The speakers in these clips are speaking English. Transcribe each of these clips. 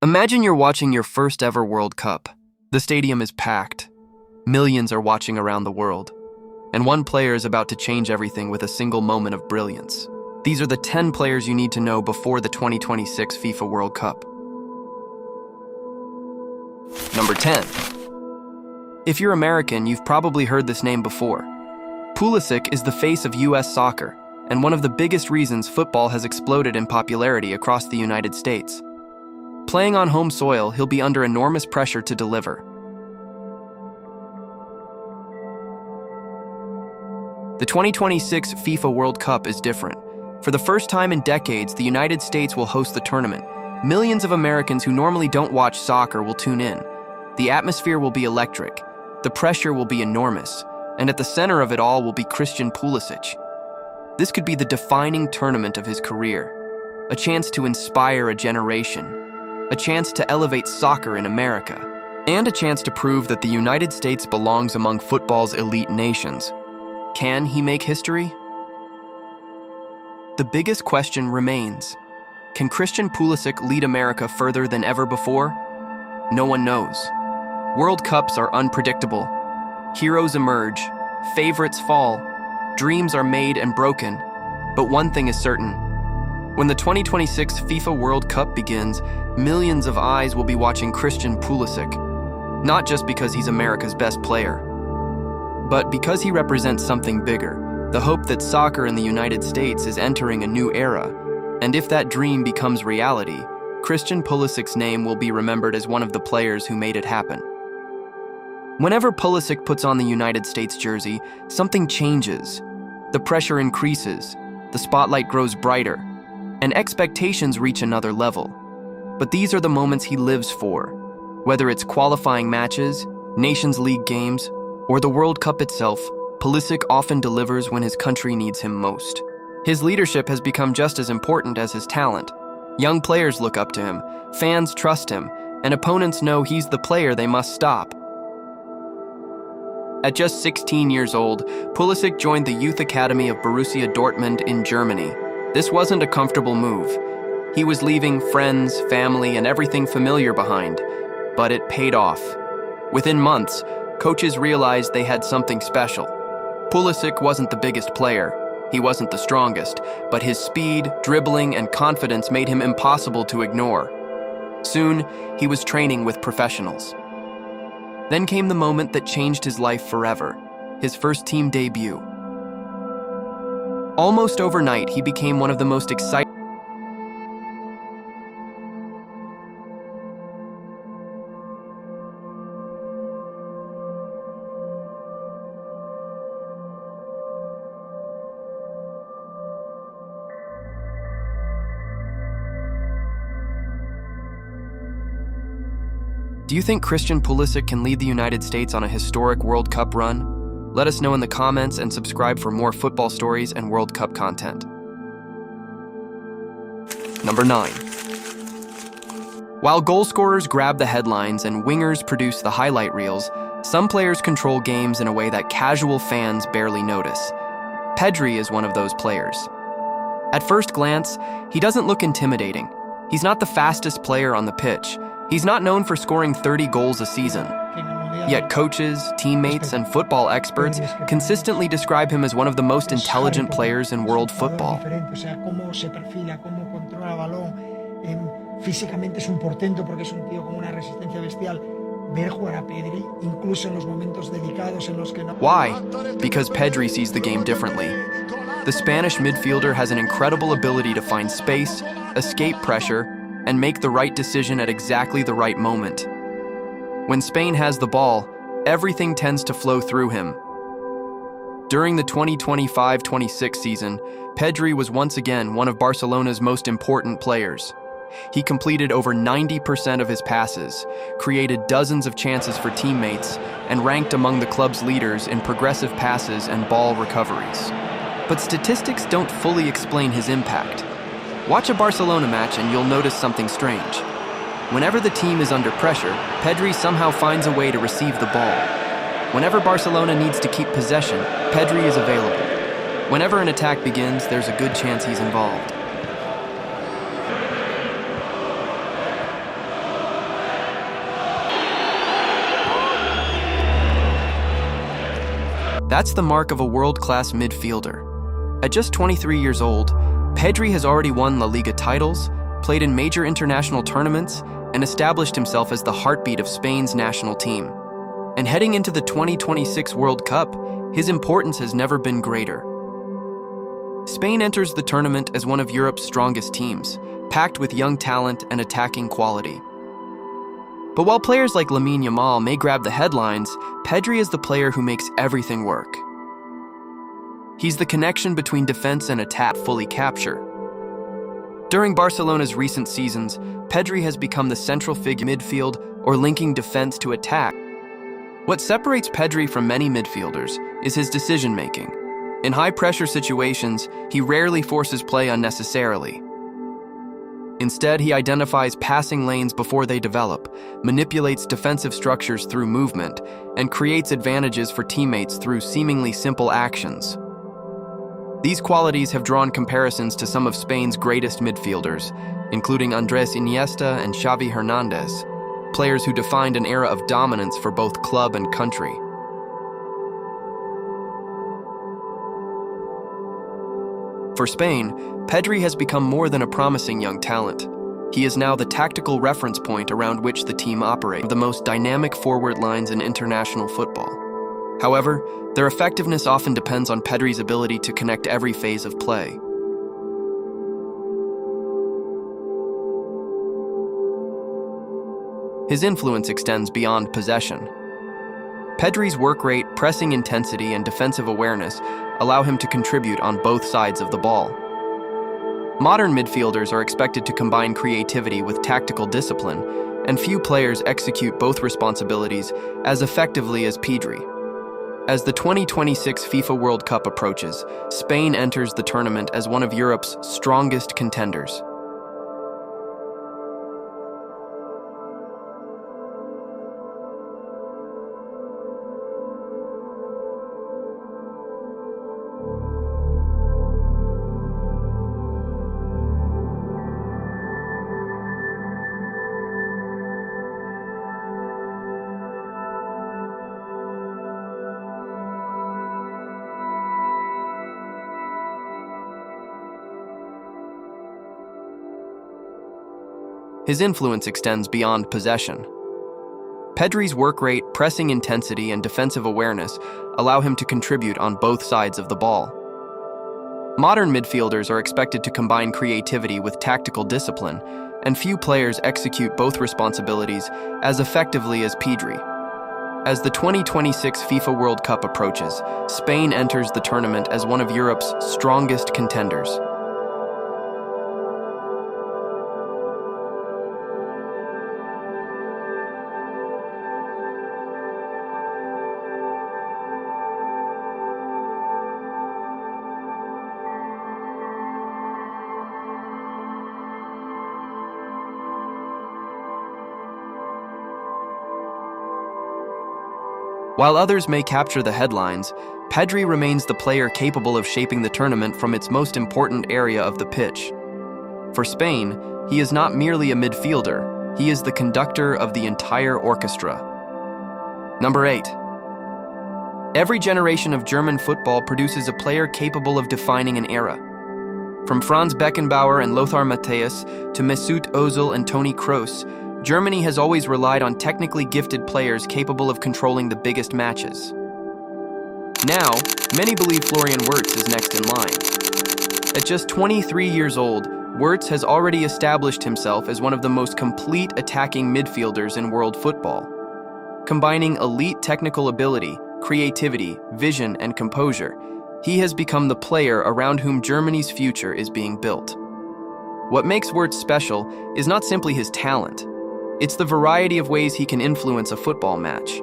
Imagine you're watching your first ever World Cup. The stadium is packed. Millions are watching around the world. And one player is about to change everything with a single moment of brilliance. These are the 10 players you need to know before the 2026 FIFA World Cup. Number 10. If you're American, you've probably heard this name before. Pulisic is the face of US soccer, and one of the biggest reasons football has exploded in popularity across the United States. Playing on home soil, he'll be under enormous pressure to deliver. The 2026 FIFA World Cup is different. For the first time in decades, the United States will host the tournament. Millions of Americans who normally don't watch soccer will tune in. The atmosphere will be electric. The pressure will be enormous. And at the center of it all will be Christian Pulisic. This could be the defining tournament of his career. A chance to inspire a generation. A chance to elevate soccer in America. And a chance to prove that the United States belongs among football's elite nations. Can he make history? The biggest question remains. Can Christian Pulisic lead America further than ever before? No one knows. World Cups are unpredictable. Heroes emerge, favorites fall, dreams are made and broken. But one thing is certain. When the 2026 FIFA World Cup begins, millions of eyes will be watching Christian Pulisic. Not just because he's America's best player, but because he represents something bigger, the hope that soccer in the United States is entering a new era. And if that dream becomes reality, Christian Pulisic's name will be remembered as one of the players who made it happen. Whenever Pulisic puts on the United States jersey, something changes. The pressure increases, the spotlight grows brighter, and expectations reach another level. But these are the moments he lives for. Whether it's qualifying matches, Nations League games, or the World Cup itself, Pulisic often delivers when his country needs him most. His leadership has become just as important as his talent. Young players look up to him, fans trust him, and opponents know he's the player they must stop. At just 16 years old, Pulisic joined the youth academy of Borussia Dortmund in Germany. This wasn't a comfortable move. He was leaving friends, family, and everything familiar behind, but it paid off. Within months, coaches realized they had something special. Pulisic wasn't the biggest player. He wasn't the strongest, but his speed, dribbling, and confidence made him impossible to ignore. Soon, he was training with professionals. Then came the moment that changed his life forever, his first team debut. Almost overnight, he became one of the most exciting. Do you think Christian Pulisic can lead the United States on a historic World Cup run? Let us know in the comments and subscribe for more football stories and World Cup content. Number 9. While goal scorers grab the headlines and wingers produce the highlight reels, some players control games in a way that casual fans barely notice. Pedri is one of those players. At first glance, he doesn't look intimidating. He's not the fastest player on the pitch. He's not known for scoring 30 goals a season. Yet coaches, teammates, and football experts consistently describe him as one of the most intelligent players in world football. Why? Because Pedri sees the game differently. The Spanish midfielder has an incredible ability to find space, escape pressure, and make the right decision at exactly the right moment. When Spain has the ball, everything tends to flow through him. During the 2025-26 season, Pedri was once again one of Barcelona's most important players. He completed over 90% of his passes, created dozens of chances for teammates, and ranked among the club's leaders in progressive passes and ball recoveries. But statistics don't fully explain his impact. Watch a Barcelona match and you'll notice something strange. Whenever the team is under pressure, Pedri somehow finds a way to receive the ball. Whenever Barcelona needs to keep possession, Pedri is available. Whenever an attack begins, there's a good chance he's involved. That's the mark of a world-class midfielder. At just 23 years old, Pedri has already won La Liga titles, played in major international tournaments, and established himself as the heartbeat of Spain's national team. And heading into the 2026 World Cup, his importance has never been greater. Spain enters the tournament as one of Europe's strongest teams, packed with young talent and attacking quality. But while players like Lamine Yamal may grab the headlines, Pedri is the player who makes everything work. He's the connection between defense and attack fully captured. During Barcelona's recent seasons, Pedri has become the central figure midfield or linking defense to attack. What separates Pedri from many midfielders is his decision-making. In high-pressure situations, he rarely forces play unnecessarily. Instead, he identifies passing lanes before they develop, manipulates defensive structures through movement, and creates advantages for teammates through seemingly simple actions. These qualities have drawn comparisons to some of Spain's greatest midfielders, including Andrés Iniesta and Xavi Hernandez, players who defined an era of dominance for both club and country. For Spain, Pedri has become more than a promising young talent. He is now the tactical reference point around which the team operates, the most dynamic forward lines in international football. However, their effectiveness often depends on Pedri's ability to connect every phase of play. His influence extends beyond possession. Pedri's work rate, pressing intensity, and defensive awareness allow him to contribute on both sides of the ball. Modern midfielders are expected to combine creativity with tactical discipline, and few players execute both responsibilities as effectively as Pedri. As the 2026 FIFA World Cup approaches, Spain enters the tournament as one of Europe's strongest contenders. His influence extends beyond possession. Pedri's work rate, pressing intensity, and defensive awareness allow him to contribute on both sides of the ball. Modern midfielders are expected to combine creativity with tactical discipline, and few players execute both responsibilities as effectively as Pedri. As the 2026 FIFA World Cup approaches, Spain enters the tournament as one of Europe's strongest contenders. While others may capture the headlines, Pedri remains the player capable of shaping the tournament from its most important area of the pitch. For Spain, he is not merely a midfielder, he is the conductor of the entire orchestra. Number 8. Every generation of German football produces a player capable of defining an era. From Franz Beckenbauer and Lothar Matthäus to Mesut Ozil and Toni Kroos, Germany has always relied on technically gifted players capable of controlling the biggest matches. Now, many believe Florian Wirtz is next in line. At just 23 years old, Wirtz has already established himself as one of the most complete attacking midfielders in world football. Combining elite technical ability, creativity, vision, and composure, he has become the player around whom Germany's future is being built. What makes Wirtz special is not simply his talent. It's the variety of ways he can influence a football match.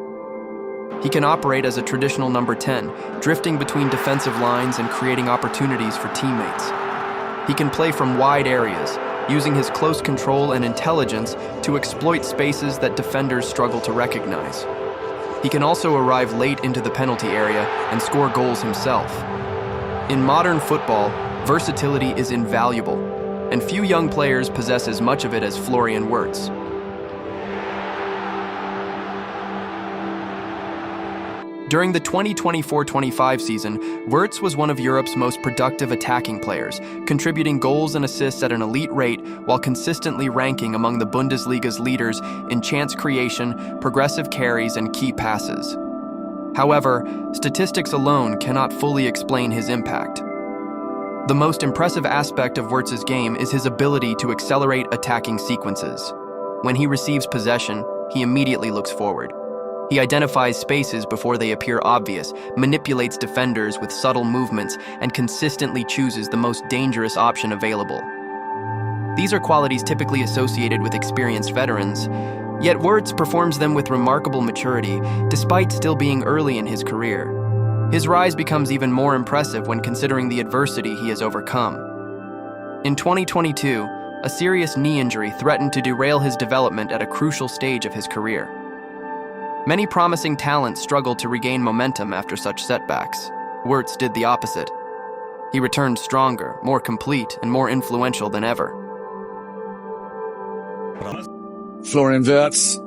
He can operate as a traditional number 10, drifting between defensive lines and creating opportunities for teammates. He can play from wide areas, using his close control and intelligence to exploit spaces that defenders struggle to recognize. He can also arrive late into the penalty area and score goals himself. In modern football, versatility is invaluable, and few young players possess as much of it as Florian Wirtz. During the 2024-25 season, Wirtz was one of Europe's most productive attacking players, contributing goals and assists at an elite rate while consistently ranking among the Bundesliga's leaders in chance creation, progressive carries, and key passes. However, statistics alone cannot fully explain his impact. The most impressive aspect of Wirtz's game is his ability to accelerate attacking sequences. When he receives possession, he immediately looks forward. He identifies spaces before they appear obvious, manipulates defenders with subtle movements, and consistently chooses the most dangerous option available. These are qualities typically associated with experienced veterans, yet Wirtz performs them with remarkable maturity, despite still being early in his career. His rise becomes even more impressive when considering the adversity he has overcome. In 2022, a serious knee injury threatened to derail his development at a crucial stage of his career. Many promising talents struggled to regain momentum after such setbacks. Wirtz did the opposite. He returned stronger, more complete, and more influential than ever. Florian Wirtz,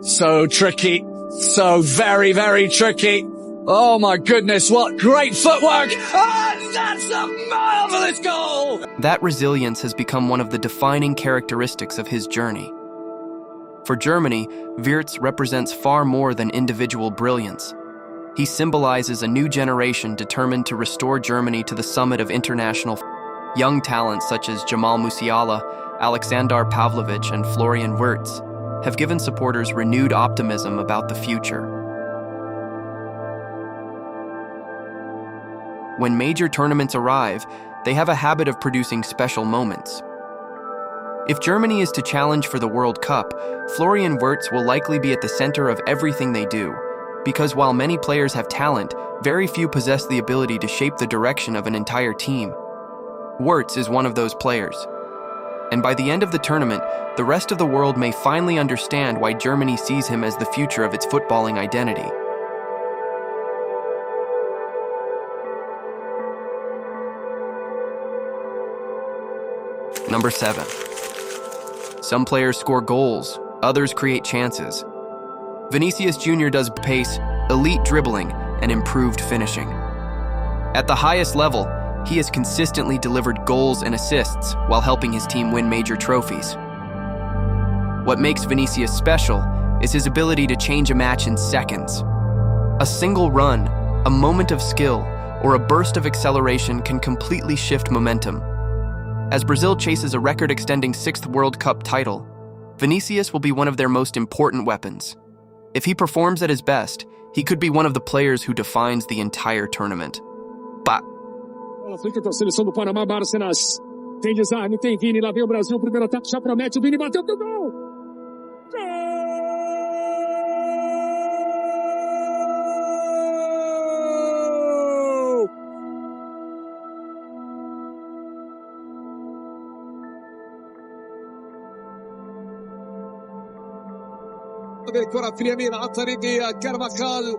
so tricky, so very, very tricky. Oh my goodness, what great footwork! That's a marvelous goal! That resilience has become one of the defining characteristics of his journey. For Germany, Wirtz represents far more than individual brilliance. He symbolizes a new generation determined to restore Germany to the summit of international. Young talents such as Jamal Musiala, Aleksandar Pavlovic, and Florian Wirtz have given supporters renewed optimism about the future. When major tournaments arrive, they have a habit of producing special moments. If Germany is to challenge for the World Cup, Florian Wirtz will likely be at the center of everything they do, because while many players have talent, very few possess the ability to shape the direction of an entire team. Wirtz is one of those players. And by the end of the tournament, the rest of the world may finally understand why Germany sees him as the future of its footballing identity. Number 7. Some players score goals, others create chances. Vinicius Jr. does pace, elite dribbling, and improved finishing. At the highest level, he has consistently delivered goals and assists while helping his team win major trophies. What makes Vinicius special is his ability to change a match in seconds. A single run, a moment of skill, or a burst of acceleration can completely shift momentum. As Brazil chases a record-extending 6th World Cup title, Vinicius will be one of their most important weapons. If he performs at his best, he could be one of the players who defines the entire tournament. But Fica com a seleção do Panamá, Bárcenas. Tem desarme, tem Vini, lá vem o Brasil, o primeiro ataque já promete, o Vini bateu pro gol! الكرة في اليمين على طريق كارفاخال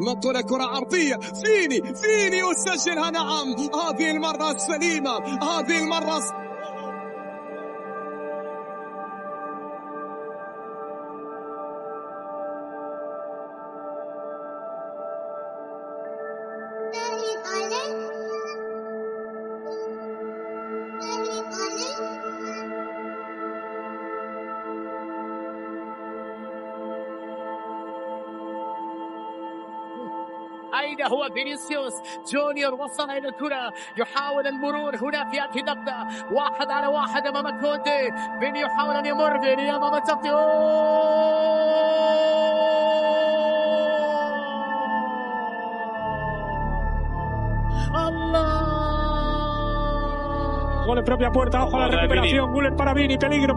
منطولة كرة عرضية فيني يسجلها نعم هذه المرة السليمة هذه المرة أين هو فينيسيوس جونيور؟ وصل إلى الكرة يحاول المرور هنا في هذه اللقطة 1 على 1 أمام كونتي. فيني يحاول أن يمر فيني أمام تغطية الله gol en propia puerta, ojo a la recuperación, Guller para Vini, peligro,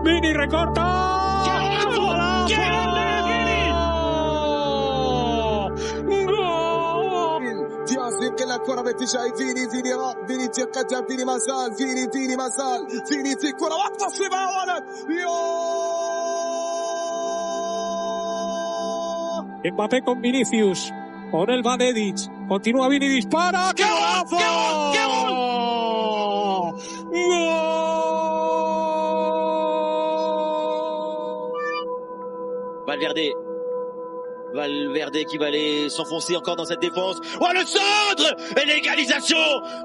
Vini recorta. يمكن الكرة باتجاه فيني تقدم فيني ما زال فيني في كرة وتصلها ولد Mbappé con Vinicius, con el Vadedic, continúa Vini, dispara, ¡qué golazo! ¡Qué gol! Valverde Valverde qui va aller s'enfoncer encore dans cette défense. Oh, le centre et l'égalisation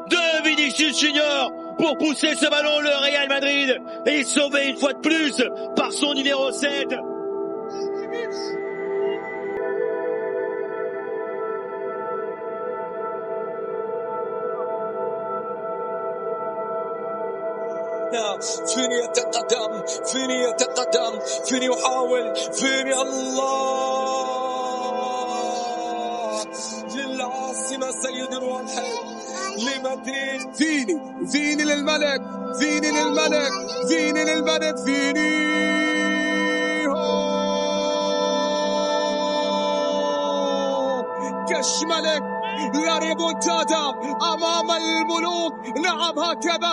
de Vinicius Junior pour pousser ce ballon. Le Real Madrid est sauvé une fois de plus par son numéro 7. فيني يتقدم، فيني يتقدم، فيني يحاول، فيني الله للعاصمة سيد الواحد لمدريد. فيني للملك، فيني للملك، فيني للملك، فيني كش ملك. لا ريمونتادا أمام الملوك. نعم هكذا.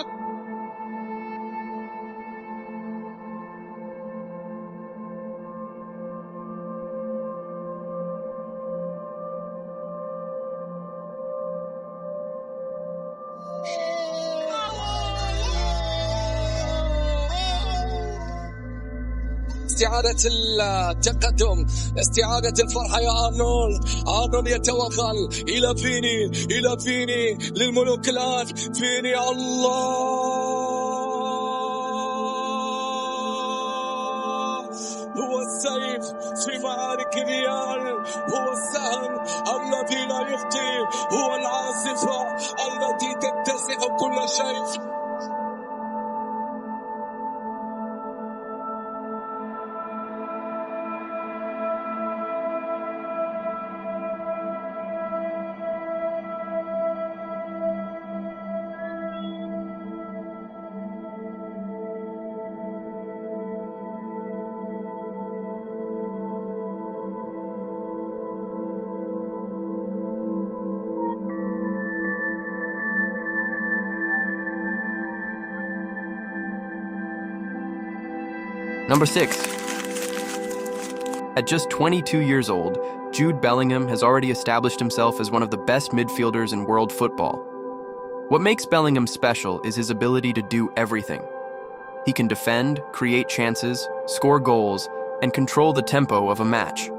استعادة التقدم، استعادة الفرحة يا أرنولد. أرنولد يتوغل إلى فيني للملوك الآن. فيني الله هو السيف في معارك الريال، هو السهم الذي لا يخطئ، هو العاصفة التي تكتسح كل شيء. Number 6. At just 22 years old, Jude Bellingham has already established himself as one of the best midfielders in world football. What makes Bellingham special is his ability to do everything. He can defend, create chances, score goals, and control the tempo of a match.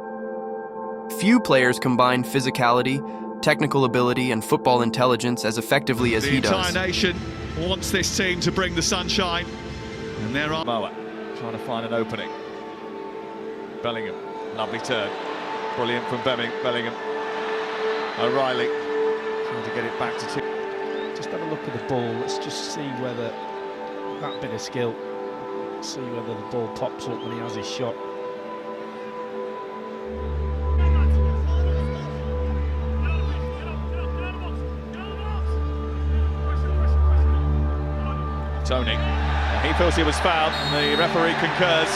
Few players combine physicality, technical ability, and football intelligence as effectively as he does. The entire nation wants this team to bring the sunshine, and there are Moa trying to find an opening. Bellingham, lovely turn, brilliant from Bellingham. O'Reilly trying to get it back to two. Just have a look at the ball. Let's just see whether that bit of skill, see whether the ball pops up when he has his shot. Tony, he feels he was fouled, and the referee concurs.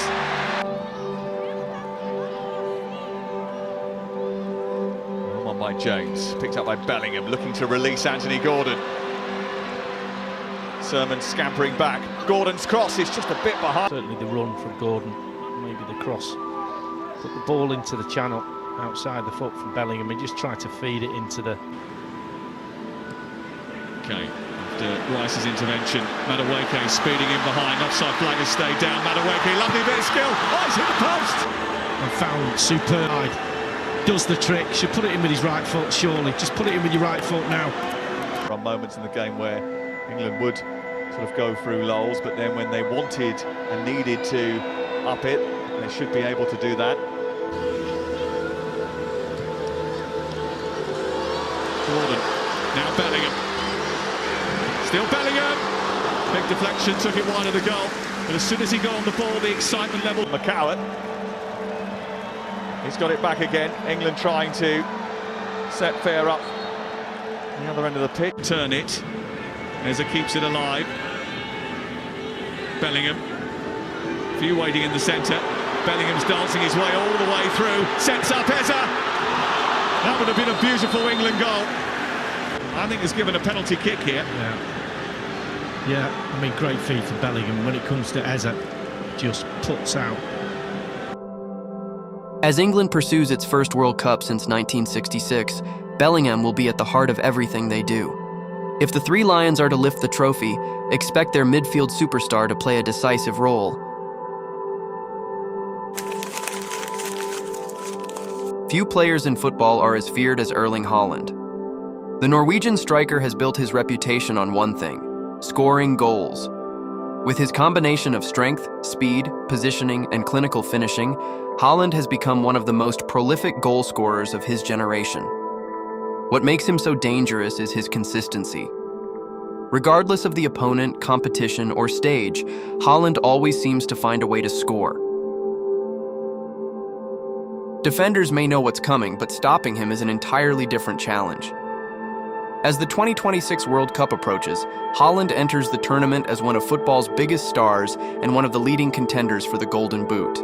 On by Jones, picked up by Bellingham, looking to release Anthony Gordon. Sermon scampering back. Gordon's cross is just a bit behind. Certainly the run from Gordon, maybe the cross. Put the ball into the channel outside the foot from Bellingham and just try to feed it into the... Okay. Rice's intervention, Madueke speeding in behind, offside flag has stayed down. Madueke, lovely bit of skill, oh, he's hit the post! And found superb, does the trick, should put it in with his right foot, surely, just put it in with your right foot now. There are moments in the game where England would sort of go through lulls, but then when they wanted and needed to up it, they should be able to do that. Gordon, now Bellingham. Still Bellingham, big deflection, took it wide of the goal, but as soon as he got on the ball, the excitement level. McCallum, he's got it back again. England trying to set fair up the other end of the pitch. Turn it, Eza keeps it alive. Bellingham, few waiting in the centre. Bellingham's dancing his way all the way through, sets up Eza. That would have been a beautiful England goal. I think he's given a penalty kick here. Yeah, I mean, great feed for Bellingham. When it comes to Eza, just puts out. As England pursues its first World Cup since 1966, Bellingham will be at the heart of everything they do. If the Three Lions are to lift the trophy, expect their midfield superstar to play a decisive role. Few players in football are as feared as Erling Haaland. The Norwegian striker has built his reputation on one thing: scoring goals. With his combination of strength, speed, positioning, and clinical finishing, Haaland has become one of the most prolific goal scorers of his generation. What makes him so dangerous is his consistency. Regardless of the opponent, competition, or stage, Haaland always seems to find a way to score. Defenders may know what's coming, but stopping him is an entirely different challenge. As the 2026 World Cup approaches, Haaland enters the tournament as one of football's biggest stars and one of the leading contenders for the Golden Boot.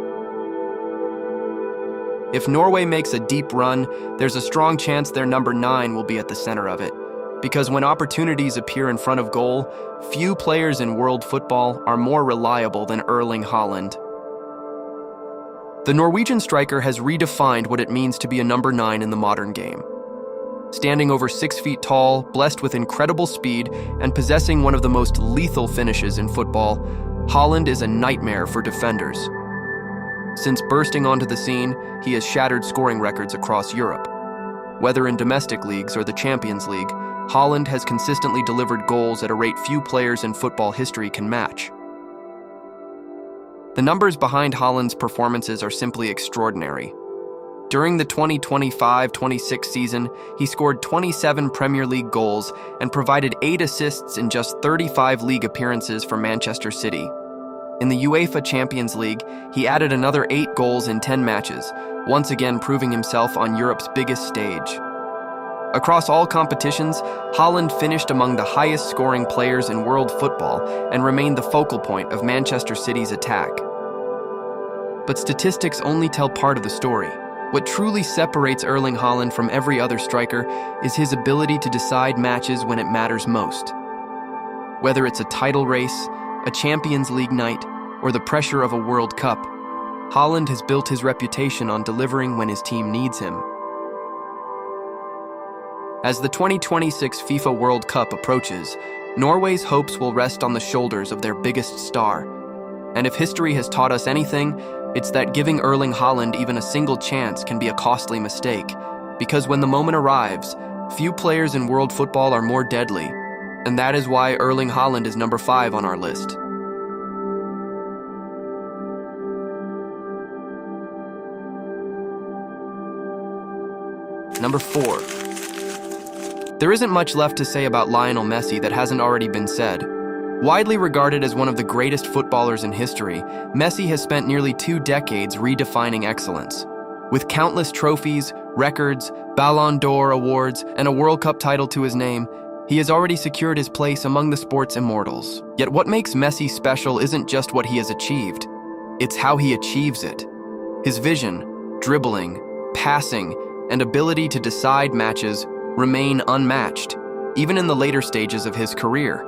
If Norway makes a deep run, there's a strong chance their number 9 will be at the center of it. Because when opportunities appear in front of goal, few players in world football are more reliable than Erling Haaland. The Norwegian striker has redefined what it means to be a number 9 in the modern game. Standing over 6 feet tall, blessed with incredible speed, and possessing one of the most lethal finishes in football, Haaland is a nightmare for defenders. Since bursting onto the scene, he has shattered scoring records across Europe. Whether in domestic leagues or the Champions League, Haaland has consistently delivered goals at a rate few players in football history can match. The numbers behind Haaland's performances are simply extraordinary. During the 2025-26 season, he scored 27 Premier League goals and provided 8 assists in just 35 league appearances for Manchester City. In the UEFA Champions League, he added another 8 goals in 10 matches, once again proving himself on Europe's biggest stage. Across all competitions, Haaland finished among the highest-scoring players in world football and remained the focal point of Manchester City's attack. But statistics only tell part of the story. What truly separates Erling Haaland from every other striker is his ability to decide matches when it matters most. Whether it's a title race, a Champions League night, or the pressure of a World Cup, Haaland has built his reputation on delivering when his team needs him. As the 2026 FIFA World Cup approaches, Norway's hopes will rest on the shoulders of their biggest star. And if history has taught us anything, it's that giving Erling Haaland even a single chance can be a costly mistake, because when the moment arrives, few players in world football are more deadly, and that is why Erling Haaland is number 5 on our list. Number 4. There isn't much left to say about Lionel Messi that hasn't already been said. Widely regarded as one of the greatest footballers in history, Messi has spent nearly 2 decades redefining excellence. With countless trophies, records, Ballon d'Or awards, and a World Cup title to his name, he has already secured his place among the sport's immortals. Yet what makes Messi special isn't just what he has achieved, it's how he achieves it. His vision, dribbling, passing, and ability to decide matches remain unmatched, even in the later stages of his career.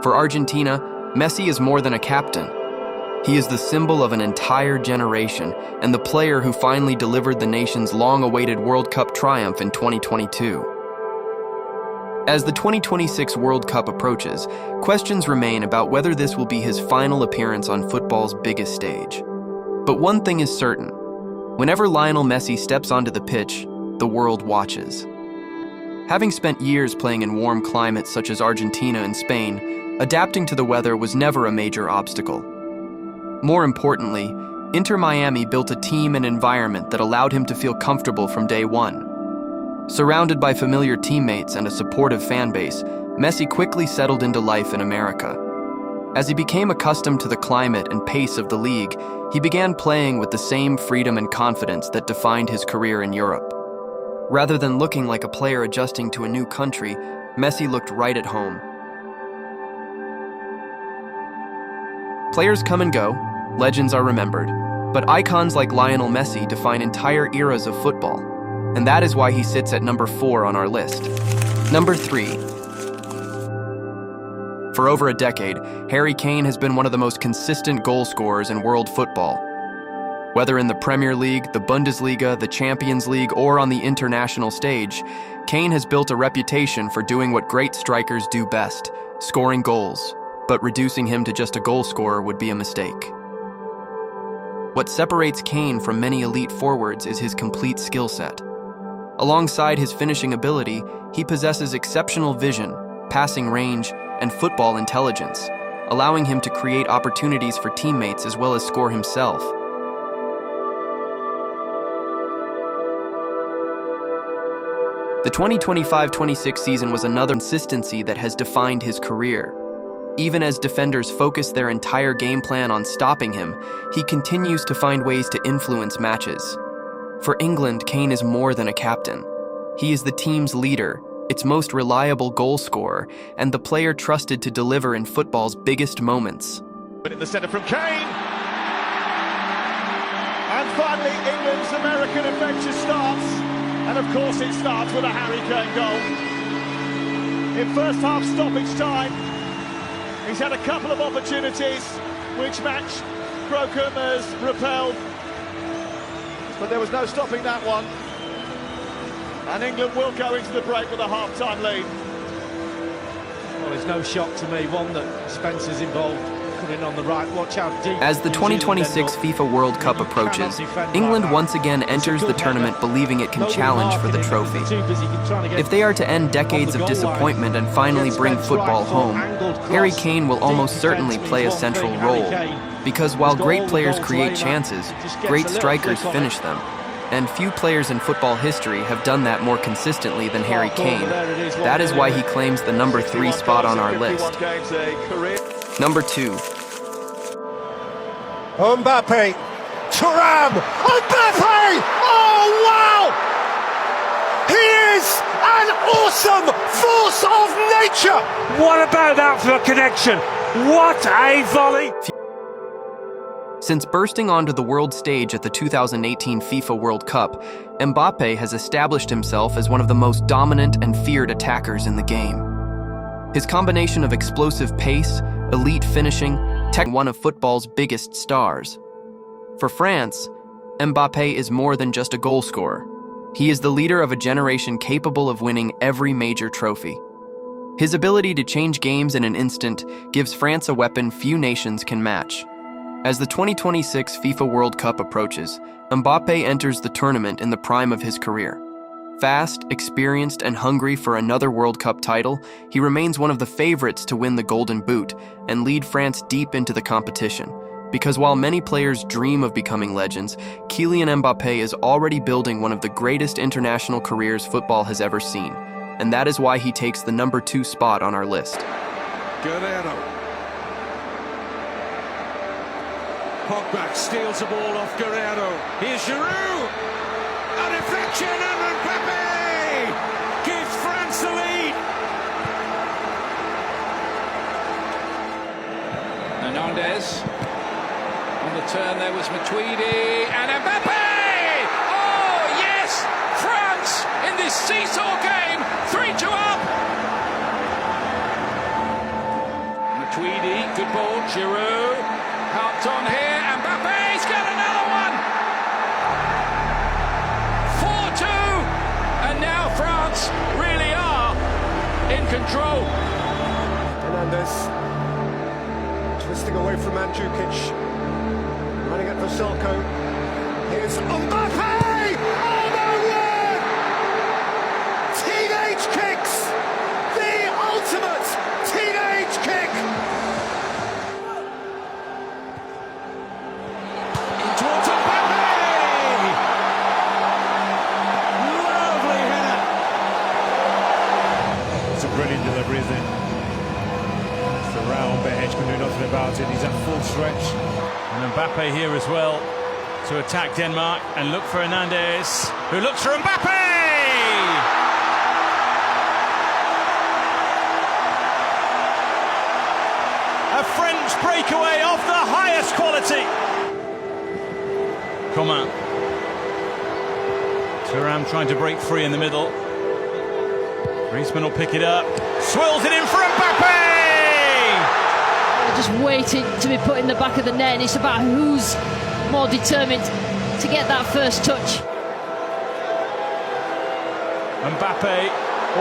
For Argentina, Messi is more than a captain. He is the symbol of an entire generation and the player who finally delivered the nation's long-awaited World Cup triumph in 2022. As the 2026 World Cup approaches, questions remain about whether this will be his final appearance on football's biggest stage. But one thing is certain: whenever Lionel Messi steps onto the pitch, the world watches. Having spent years playing in warm climates such as Argentina and Spain, adapting to the weather was never a major obstacle. More importantly, Inter Miami built a team and environment that allowed him to feel comfortable from day one. Surrounded by familiar teammates and a supportive fan base, Messi quickly settled into life in America. As he became accustomed to the climate and pace of the league, he began playing with the same freedom and confidence that defined his career in Europe. Rather than looking like a player adjusting to a new country, Messi looked right at home. Players come and go, legends are remembered, but icons like Lionel Messi define entire eras of football, and that is why he sits at number 4 on our list. Number 3. For over a decade, Harry Kane has been one of the most consistent goal scorers in world football. Whether in the Premier League, the Bundesliga, the Champions League, or on the international stage, Kane has built a reputation for doing what great strikers do best: scoring goals. But reducing him to just a goal scorer would be a mistake. What separates Kane from many elite forwards is his complete skill set. Alongside his finishing ability, he possesses exceptional vision, passing range, and football intelligence, allowing him to create opportunities for teammates as well as score himself. The 2025-26 season was another consistency that has defined his career. Even as defenders focus their entire game plan on stopping him, he continues to find ways to influence matches. For England, Kane is more than a captain. He is the team's leader, its most reliable goal scorer, and the player trusted to deliver in football's biggest moments. But in the centre from Kane. And finally, England's American adventure starts. And of course it starts with a Harry Kane goal. In first half stoppage time, he's had a couple of opportunities which match Crocombe has repelled. But there was no stopping that one. And England will go into the break with a half-time lead. Well, it's no shock to me, one, that Spencer's involved. Putting on the right, watch out deep. As the 2026 FIFA World Cup approaches, England once again enters the tournament believing it can challenge for the trophy. If they are to end decades of disappointment and finally bring football home, Harry Kane will almost certainly play a central role. Because while great players create chances, great strikers finish them. And few players in football history have done that more consistently than Harry Kane. That is why he claims the number 3 spot on our list. Number 2. Mbappé, Thuram, Mbappé! Oh wow! He is an awesome force of nature! What about that for a connection? What a volley! Since bursting onto the world stage at the 2018 FIFA World Cup, Mbappé has established himself as one of the most dominant and feared attackers in the game. His combination of explosive pace, elite finishing, one of football's biggest stars. For France, Mbappé is more than just a goal scorer. He is the leader of a generation capable of winning every major trophy. His ability to change games in an instant gives France a weapon few nations can match. As the 2026 FIFA World Cup approaches, Mbappé enters the tournament in the prime of his career. Fast, experienced, and hungry for another World Cup title, he remains one of the favorites to win the Golden Boot and lead France deep into the competition. Because while many players dream of becoming legends, Kylian Mbappé is already building one of the greatest international careers football has ever seen. And that is why he takes the number 2 spot on our list. Guerrero. Pogba steals the ball off Guerrero. Here's Giroud. A deflection and Mbappé gives France the lead. Hernandez. On the turn there was Matuidi and Mbappé! Oh yes! France in this seesaw game, 3-2 up. Matuidi, good ball, Giroud, helped on here, Mbappe's got another one! 4-2, and now France really are in control. Hernandez twisting away from Mandzukic. Running at Vasilko. Here's Mbappé! Oh my word! Teenage kicks! The ultimate teenage kick! In towards Mbappé! Lovely header! It's a brilliant delivery, isn't it? It's the round bit, Hedge can do nothing about it. He's at full stretch. And Mbappé here as well to attack Denmark and look for Hernandez, who looks for Mbappé! A French breakaway of the highest quality. Coman. Thuram trying to break free in the middle. Griezmann will pick it up. Swirls it in for Mbappé! Just waiting to be put in the back of the net, and it's about who's more determined to get that first touch. Mbappé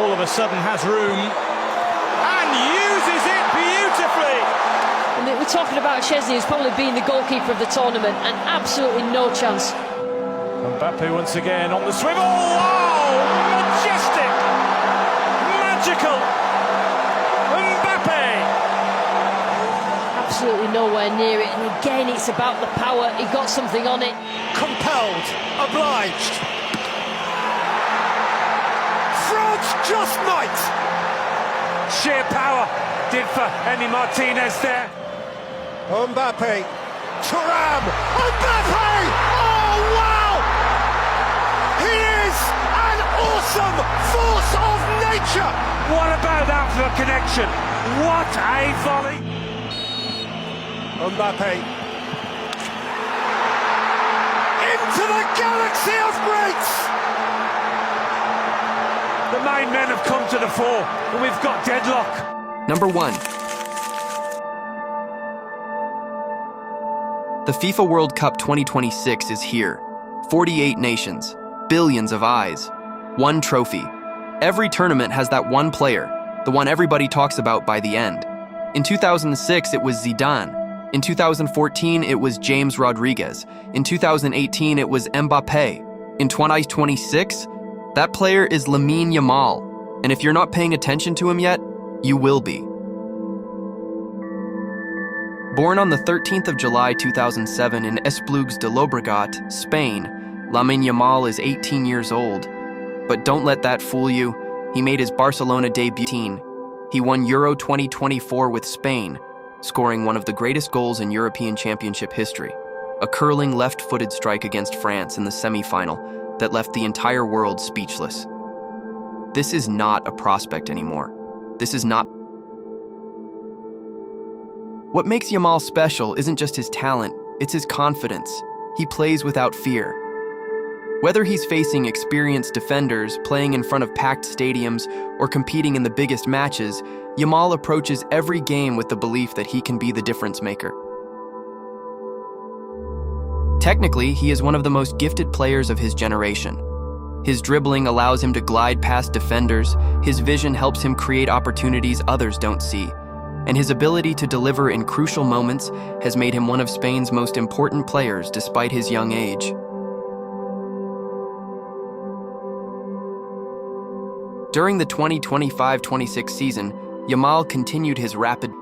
all of a sudden has room and uses it beautifully. And we're talking about Chesney, who's probably been the goalkeeper of the tournament, and absolutely no chance. Mbappé once again on the swivel. Oh, majestic, magical. Mbappé. Absolutely nowhere near it, and again it's about the power. He got something on it. Compelled, obliged. France just might. Sheer power did for Emi Martinez there. Mbappé, Thuram, Mbappé! Oh wow! He is an awesome force of nature. What about that for a connection? What a volley! Mbappé into the galaxy of greats. The main men have come to the fore, and we've got deadlock. Number 1. The FIFA World Cup 2026 is here. 48 nations, billions of eyes, one trophy. Every tournament has that one player, the one everybody talks about by the end. In 2006, it was Zidane. In 2014, it was James Rodriguez. In 2018, it was Mbappé. In 2026, that player is Lamine Yamal. And if you're not paying attention to him yet, you will be. Born on the 13th of July 2007 in Esplugues de Llobregat, Spain, Lamine Yamal is 18 years old. But don't let that fool you. He made his Barcelona debut. He won Euro 2024 with Spain, scoring one of the greatest goals in European Championship history, a curling left-footed strike against France in the semi-final that left the entire world speechless. This is not a prospect anymore. This is not. What makes Yamal special isn't just his talent, it's his confidence. He plays without fear. Whether he's facing experienced defenders, playing in front of packed stadiums, or competing in the biggest matches, Yamal approaches every game with the belief that he can be the difference maker. Technically, he is one of the most gifted players of his generation. His dribbling allows him to glide past defenders, his vision helps him create opportunities others don't see, and his ability to deliver in crucial moments has made him one of Spain's most important players despite his young age. During the 2025-26 season, Yamal continued his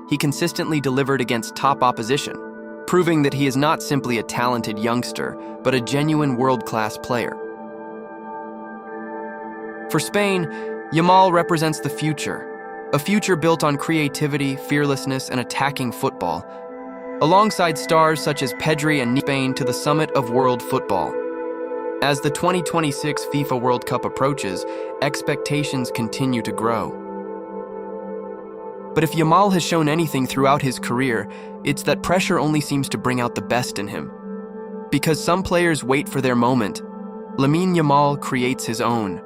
He consistently delivered against top opposition, proving that he is not simply a talented youngster, but a genuine world-class player. For Spain, Yamal represents the future, a future built on creativity, fearlessness, and attacking football, alongside stars such as Pedri and Spain to the summit of world football. As the 2026 FIFA World Cup approaches, expectations continue to grow. But if Yamal has shown anything throughout his career, it's that pressure only seems to bring out the best in him. Because some players wait for their moment, Lamine Yamal creates his own.